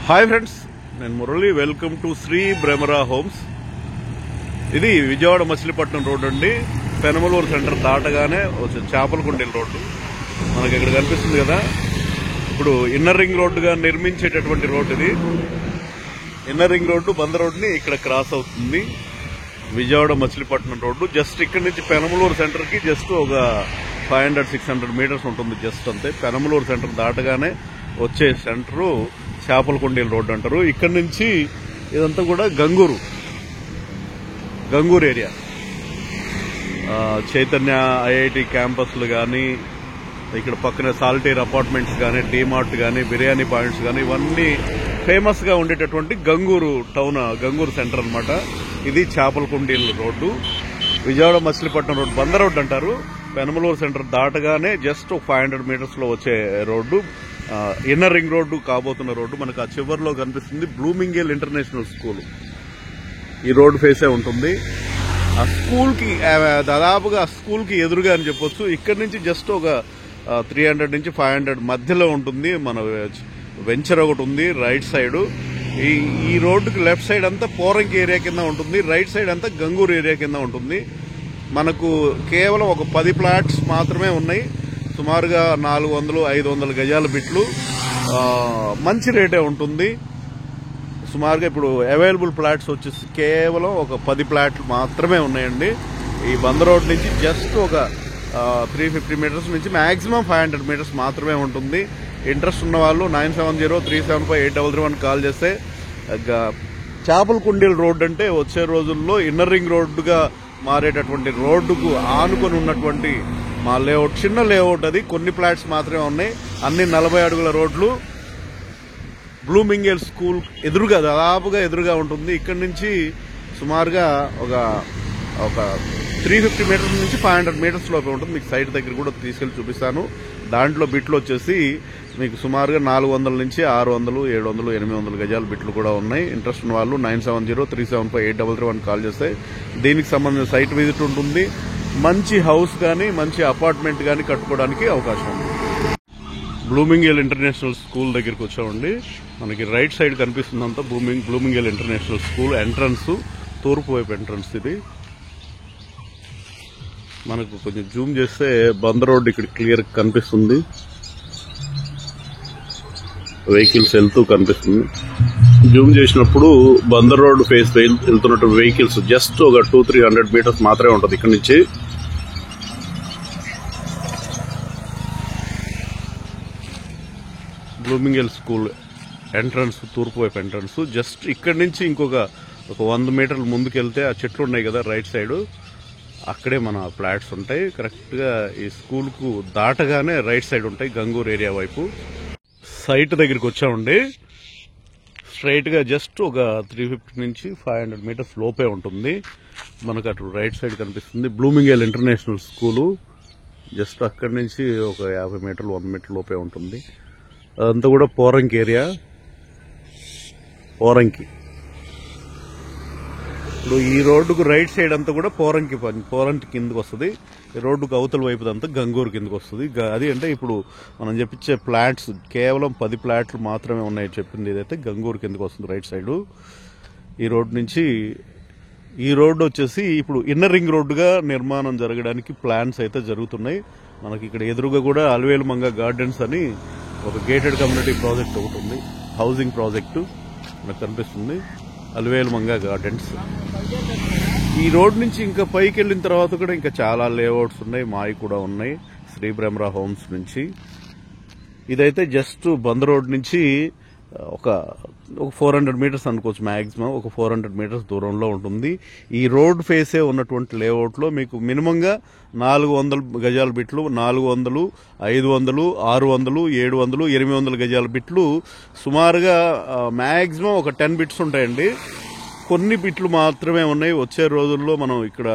Hi friends, నేను Murali. Welcome to Sri Brahmara homes. ఇది Vijayawada Machilipatnam road అండి. పెనమలూరు సెంటర్ దాటగానే చేపలకుండీల రోడ్డు మనకి ఇక్కడ కనిపిస్తుంది కదా. ఇప్పుడు ఇన్నర్ రింగ్ రోడ్డుగా నిర్మించేటటువంటి రోడ్డు ఇది. ఇన్నర్ రింగ్ రోడ్డు బంద రోడ్డుని ఇక్కడ క్రాస్ అవుతుంది. విజయవాడ మచిలీపట్నం రోడ్డు జస్ట్ ఇక్కడ నుంచి పెనమలూరు సెంటర్ కి జస్ట్ ఒక 500-600 మీటర్స్ ఉంటుంది, జస్ట్ అంతే. పెనమలూరు సెంటర్ దాటగానే వచ్చే సెంటరు చేపలకుండీల రోడ్డు అంటారు. ఇక్కడ నుంచి ఇదంతా కూడా గంగూరు ఏరియా. చైతన్య ఐఐటి క్యాంపస్లు కానీ, ఇక్కడ పక్కన సాల్టేర్ అపార్ట్మెంట్స్ కానీ, డీమార్ట్ కానీ, బిర్యానీ పాయింట్స్ కానీ, ఇవన్నీ ఫేమస్ గా ఉండేటటువంటి గంగూరు టౌన్, గంగూరు సెంటర్ అన్నమాట. ఇది చేపలకుండీల రోడ్డు. విజయవాడ మచిలీపట్నం రోడ్డు బంద రోడ్డు అంటారు. పెనమలూరు సెంటర్ దాటగానే జస్ట్ 500 మీటర్స్ లో వచ్చే రోడ్డు. ఇన్నర్ రింగ్ రోడ్డు కాబోతున్న రోడ్డు. మనకు ఆ చివరిలో కనిపిస్తుంది బ్లూమింగేల్ ఇంటర్నేషనల్ స్కూల్. ఈ రోడ్డు ఫేసే ఉంటుంది. ఆ స్కూల్ కి దాదాపుగా ఆ స్కూల్ కి ఎదురుగా అని చెప్పొచ్చు. ఇక్కడ నుంచి జస్ట్ ఒక 300 నుంచి 500 మధ్యలో ఉంటుంది. మన వెంచర్ ఒకటి ఉంది రైట్ సైడ్. ఈ రోడ్డుకి లెఫ్ట్ సైడ్ అంతా పోరంకి ఏరియా కింద ఉంటుంది, రైట్ సైడ్ అంతా గంగూరు ఏరియా కింద ఉంటుంది. మనకు కేవలం ఒక 10 ప్లాట్స్ మాత్రమే ఉన్నాయి. సుమారుగా 400-500 గజాల బిట్లు. మంచి రేటే ఉంటుంది. సుమారుగా ఇప్పుడు అవైలబుల్ ప్లాట్స్ వచ్చేసి కేవలం ఒక 10 ప్లాట్లు మాత్రమే ఉన్నాయండి. ఈ బంద రోడ్ నుంచి జస్ట్ ఒక 350 మీటర్స్ నుంచి మాక్సిమం 500 మీటర్స్ మాత్రమే ఉంటుంది. ఇంట్రెస్ట్ ఉన్న వాళ్ళు 9703758331 కాల్ చేస్తే, చేపలకుండీల రోడ్డు అంటే వచ్చే రోజుల్లో ఇన్నర్ రింగ్ రోడ్డుగా మారేటటువంటి రోడ్డుకు ఆనుకొని ఉన్నటువంటి మా లేఅవుట్, చిన్న లేఅవుట్ అది. కొన్ని ప్లాట్స్ మాత్రమే ఉన్నాయి. అన్ని 40 అడుగుల రోడ్లు. బ్లూమింగేల్ స్కూల్ ఎదురుగా, దాదాపుగా ఎదురుగా ఉంటుంది. ఇక్కడ నుంచి సుమారుగా ఒక 350 మీటర్స్ నుంచి 500 మీటర్స్ లోపే ఉంటుంది. మీకు సైట్ దగ్గర కూడా తీసుకెళ్లి చూపిస్తాను. దాంట్లో బిట్లు వచ్చేసి మీకు సుమారుగా 400 నుంచి 600, 700, 800 గజాల బిట్లు కూడా ఉన్నాయి. ఇంట్రెస్ట్ ఉన్న వాళ్ళు 9703758331 కాల్ చేస్తే దీనికి సంబంధించిన సైట్ విజిట్ ఉంటుంది. మంచి హౌస్ కానీ, మంచి అపార్ట్మెంట్ కానీ కట్టుకోవడానికి అవకాశం ఉంది. బ్లూమింగేల్ ఇంటర్నేషనల్ స్కూల్ దగ్గరికి వచ్చామండి. మనకి రైట్ సైడ్ కనిపిస్తుందంతా బ్లూమింగేల్ ఇంటర్నేషనల్ స్కూల్ ఎంట్రన్స్, తూర్పు వైపు ఎంట్రన్స్ ఇది. మనకు కొంచెం జూమ్ చేస్తే బంద రోడ్ ఇక్కడ క్లియర్ కనిపిస్తుంది. వెహికల్స్ వెళ్తూ కనిపిస్తుంది. జూమ్ చేసినప్పుడు బందర్ రోడ్ ఫేస్ వెళ్తున్నట్టు వెహికల్స్ జస్ట్ ఒక 200-300 మీటర్స్ మాత్రమే ఉంటుంది ఇక్కడ నుంచి. బ్లూమింగేల్ స్కూల్ ఎంట్రన్స్, తూర్పు వైపు ఎంట్రన్స్. జస్ట్ ఇక్కడి నుంచి ఇంకొక 100 మీటర్లు ముందుకెళ్తే ఆ చెట్లు ఉన్నాయి కదా రైట్ సైడ్, అక్కడే మన ఫ్లాట్స్ ఉంటాయి. కరెక్ట్ గా ఈ స్కూల్ కు దాటగానే రైట్ సైడ్ ఉంటాయి, గంగూరు ఏరియా వైపు. సైట్ దగ్గరికి వచ్చామండి. స్ట్రైట్ గా జస్ట్ ఒక 350 నుంచి 500 మీటర్స్ లోపే ఉంటుంది. మనకు అటు రైట్ సైడ్ కనిపిస్తుంది బ్లూమింగేల్ ఇంటర్నేషనల్ స్కూలు. జస్ట్ అక్కడి నుంచి ఒక 50 మీటర్లు 100 మీటర్ లోపే ఉంటుంది. అదంతా కూడా పోరంకి ఏరియా. పోరంకి ఇప్పుడు ఈ రోడ్డుకు రైట్ సైడ్ అంతా కూడా పోరంకి కిందకు వస్తుంది. ఈ రోడ్డుకు అవతల వైపు అంతా గంగూరు కిందకు వస్తుంది. అది అంటే ఇప్పుడు మనం చెప్పించే ప్లాట్స్ కేవలం 10 ప్లాట్లు మాత్రమే ఉన్నాయి చెప్పింది. ఇదైతే గంగూరు కిందకు వస్తుంది రైట్ సైడ్. ఈ రోడ్డు నుంచి ఈ రోడ్డు వచ్చేసి ఇప్పుడు ఇన్నర్ రింగ్ రోడ్డుగా నిర్మాణం జరగడానికి ప్లాన్స్ అయితే జరుగుతున్నాయి. మనకి ఇక్కడ ఎదురుగా కూడా అలవేలు మంగ గార్డెన్స్ అని ఒక గేటెడ్ కమ్యూనిటీ ప్రాజెక్ట్ ఒకటి ఉంది, హౌసింగ్ ప్రాజెక్టు మనకు కనిపిస్తుంది, అలవేలు మంగ గార్డెన్స్. ఈ రోడ్ నుంచి ఇంకా పైకి వెళ్ళిన తర్వాత కూడా ఇంకా చాలా లేఅవుట్స్ ఉన్నాయి, మావి కూడా ఉన్నాయి శ్రీ బ్రహ్మరా హోమ్స్ నుంచి. ఇదైతే జస్ట్ బంద రోడ్ నుంచి ఒక 400 మీటర్స్ అనుకోవచ్చు, మాక్సిమం ఒక 400 మీటర్స్ దూరంలో ఉంటుంది. ఈ రోడ్ ఫేసే ఉన్నటువంటి లేఅవుట్ లో మీకు మినిమంగా 400 గజాల బిట్లు, 400, 500, 600, 700, 800 గజాల బిట్లు సుమారుగా మాక్సిమం ఒక 10 బిట్స్ ఉంటాయండి. కొన్ని బిట్లు మాత్రమే ఉన్నాయి. వచ్చే రోజుల్లో మనం ఇక్కడ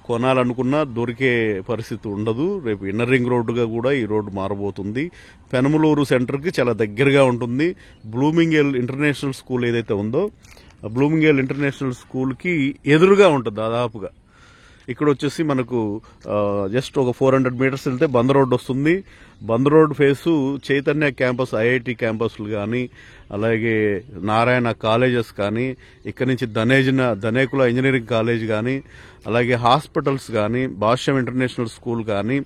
కొనాలనుకున్నా దొరికే పరిస్థితి ఉండదు. రేపు ఇన్నర్ రింగ్ రోడ్డుగా కూడా ఈ రోడ్డు మారబోతుంది. పెనమలూరు సెంటర్కి చాలా దగ్గరగా ఉంటుంది. బ్లూమింగేల్ ఇంటర్నేషనల్ స్కూల్ ఏదైతే ఉందో, బ్లూమింగేల్ ఇంటర్నేషనల్ స్కూల్కి ఎదురుగా ఉంటుంది దాదాపుగా. ఇక్కడ వచ్చేసి మనకు జస్ట్ ఒక 400 మీటర్స్ వెళ్తే బంద్ రోడ్ వస్తుంది. బంద్ road face Chaitanya campus, IIT క్యాంపస్లు కానీ, అలాగే నారాయణ కాలేజెస్ కానీ, ఇక్కడి నుంచి ధనేకుల ఇంజనీరింగ్ కాలేజ్ కానీ, అలాగే హాస్పిటల్స్ కానీ, భాష్యం ఇంటర్నేషనల్ స్కూల్ కానీ,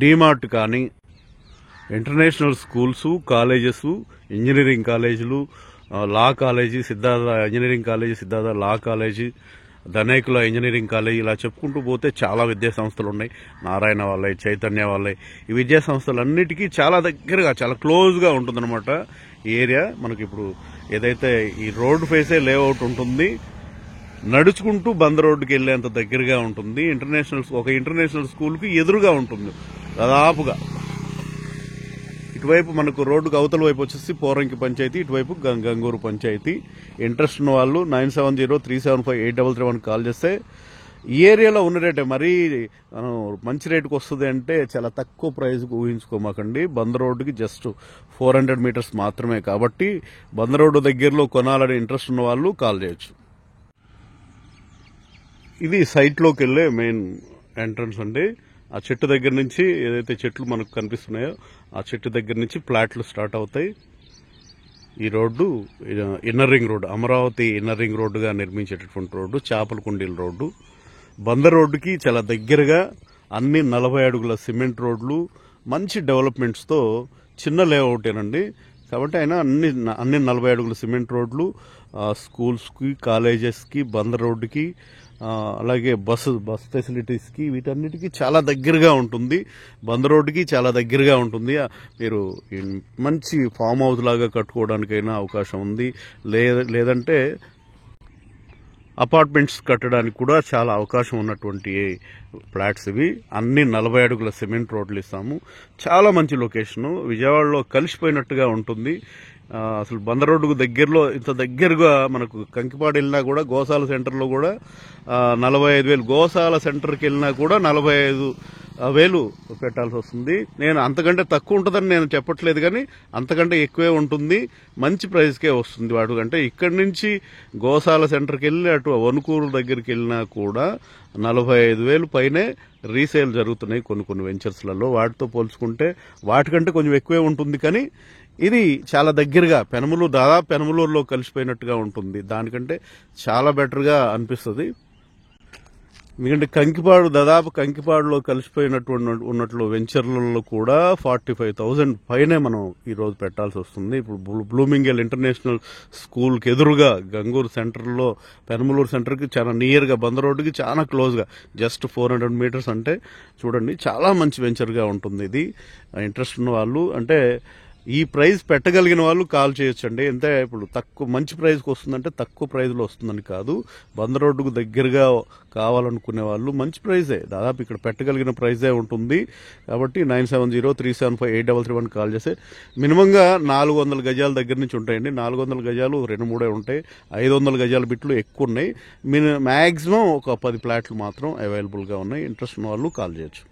డీమార్ట్ కానీ, ఇంటర్నేషనల్ స్కూల్స్, కాలేజెస్, ఇంజనీరింగ్ కాలేజీలు, లా college, Siddhartha engineering college, Siddhartha లా కాలేజీ, ధనేకుల ఇంజనీరింగ్ కాలేజీ, ఇలా చెప్పుకుంటూ పోతే చాలా విద్యా సంస్థలు ఉన్నాయి. నారాయణ వాళ్ళవి, చైతన్య వాళ్ళవి. ఈ విద్యా సంస్థలన్నిటికీ చాలా దగ్గరగా, చాలా క్లోజ్గా ఉంటుందన్నమాట ఈ ఏరియా. మనకి ఇప్పుడు ఏదైతే ఈ రోడ్ ఫేసే లేఅవుట్ ఉంటుంది, నడుచుకుంటూ బంద్ రోడ్డుకి వెళ్లేంత దగ్గరగా ఉంటుంది. ఒక ఇంటర్నేషనల్ స్కూల్కి ఎదురుగా ఉంటుంది దాదాపుగా. ఇటువైపు మనకు రోడ్డుకు అవతల వైపు వచ్చేసి పోరంకి పంచాయతీ, ఇటువైపు గంగూరు పంచాయతీ. ఇంట్రెస్ట్ ఉన్న వాళ్ళు 9703758331 కాల్ చేస్తే ఈ ఏరియాలో ఉన్న రేటే. మరీ మనం మంచి రేటుకు వస్తుంది అంటే చాలా తక్కువ ప్రైస్కి ఊహించుకోమాకండి. బంద్ రోడ్డుకి జస్ట్ 400 మీటర్స్ మాత్రమే కాబట్టి బంద్ రోడ్డు దగ్గరలో కొనాలని ఇంట్రెస్ట్ ఉన్న వాళ్ళు కాల్ చేయొచ్చు. ఇది సైట్లోకి వెళ్ళే మెయిన్ ఎంట్రన్స్ అండి. ఆ చెట్టు దగ్గర నుంచి, ఏదైతే చెట్లు మనకు కనిపిస్తున్నాయో ఆ చెట్టు దగ్గర నుంచి ప్లాట్లు స్టార్ట్ అవుతాయి. ఈ road inner ring road, Amaravati inner ring రోడ్డుగా నిర్మించేటటువంటి రోడ్డు, చేపలకుండీల రోడ్డు. బందర్ రోడ్డుకి చాలా దగ్గరగా అన్ని 40 అడుగుల సిమెంట్ రోడ్లు, మంచి డెవలప్మెంట్స్తో, చిన్న లేఅవుటేనండి కాబట్టి ఆయన అన్ని 40 అడుగుల సిమెంట్ రోడ్లు, స్కూల్స్కి, కాలేజెస్కి, బందర్ రోడ్డుకి, అలాగే బస్ ఫెసిలిటీస్కి, వీటన్నిటికీ చాలా దగ్గరగా ఉంటుంది. బంద్ రోడ్డుకి చాలా దగ్గరగా ఉంటుంది. మీరు మంచి ఫామ్ హౌస్ లాగా కట్టుకోవడానికైనా అవకాశం ఉంది. లేదంటే అపార్ట్మెంట్స్ కట్టడానికి కూడా చాలా అవకాశం ఉన్నటువంటి ఫ్లాట్స్ ఇవి. అన్ని 40 అడుగుల సిమెంట్ రోడ్లు ఇస్తాము. చాలా మంచి లొకేషను, విజయవాడలో కలిసిపోయినట్టుగా ఉంటుంది. అసలు బందర్ రోడ్డుకు దగ్గరలో, ఇంత దగ్గరగా మనకు కంకిపాడు వెళ్ళినా కూడా, గోశాల సెంటర్లో కూడా 45,000, గోశాల సెంటర్కి వెళ్ళినా కూడా 45,000 పెట్టాల్సి వస్తుంది. నేను అంతకంటే తక్కువ ఉంటుందని నేను చెప్పట్లేదు, కానీ అంతకంటే ఎక్కువే ఉంటుంది. మంచి ప్రైస్కే వస్తుంది వాడు. అంటే ఇక్కడి నుంచి గోశాల సెంటర్కి వెళ్ళి అటు వణుకూరు దగ్గరికి వెళ్ళినా కూడా 45,000 పైనే రీసేల్ జరుగుతున్నాయి కొన్ని వెంచర్స్లలో. వాటితో పోల్చుకుంటే వాటికంటే కొంచెం ఎక్కువే ఉంటుంది, కానీ ఇది చాలా దగ్గరగా దాదాపు పెనమలూరులో కలిసిపోయినట్టుగా ఉంటుంది. దానికంటే చాలా బెటర్గా అనిపిస్తుంది. ఎందుకంటే కంకిపాడులో కలిసిపోయినట్లు వెంచర్లలో కూడా 45,000 పైనే మనం ఈరోజు పెట్టాల్సి వస్తుంది. ఇప్పుడు బ్లూమింగల్ ఇంటర్నేషనల్ స్కూల్కి ఎదురుగా గంగూరు సెంటర్లో, పెనమలూరు సెంటర్కి చాలా నియర్గా, బందర్ రోడ్డుకి చాలా క్లోజ్గా, జస్ట్ 400 మీటర్స్ అంటే చూడండి, చాలా మంచి వెంచర్గా ఉంటుంది ఇది. ఇంట్రెస్ట్ ఉన్న వాళ్ళు, అంటే ఈ ప్రైస్ పెట్టగలిగిన వాళ్ళు కాల్ చేయొచ్చండి. అంటే ఇప్పుడు మంచి ప్రైస్కి వస్తుందంటే తక్కువ ప్రైస్లో వస్తుందని కాదు. బందర్ రోడ్డుకు దగ్గరగా కావాలనుకునే వాళ్ళు మంచి ప్రైజే, దాదాపు ఇక్కడ పెట్టగలిగిన ప్రైజే ఉంటుంది. కాబట్టి 9703758331 కాల్ చేస్తే మినిమంగా 400 గజాల దగ్గర నుంచి ఉంటాయండి. 400 గజాలు 2-3 ఉంటాయి. 500 గజాల బిట్లు ఎక్కువ ఉన్నాయి. మ్యాక్సిమం ఒక 10 ఫ్లాట్లు మాత్రం అవైలబుల్గా ఉన్నాయి. ఇంట్రెస్ట్ ఉన్న వాళ్ళు కాల్ చేయొచ్చు.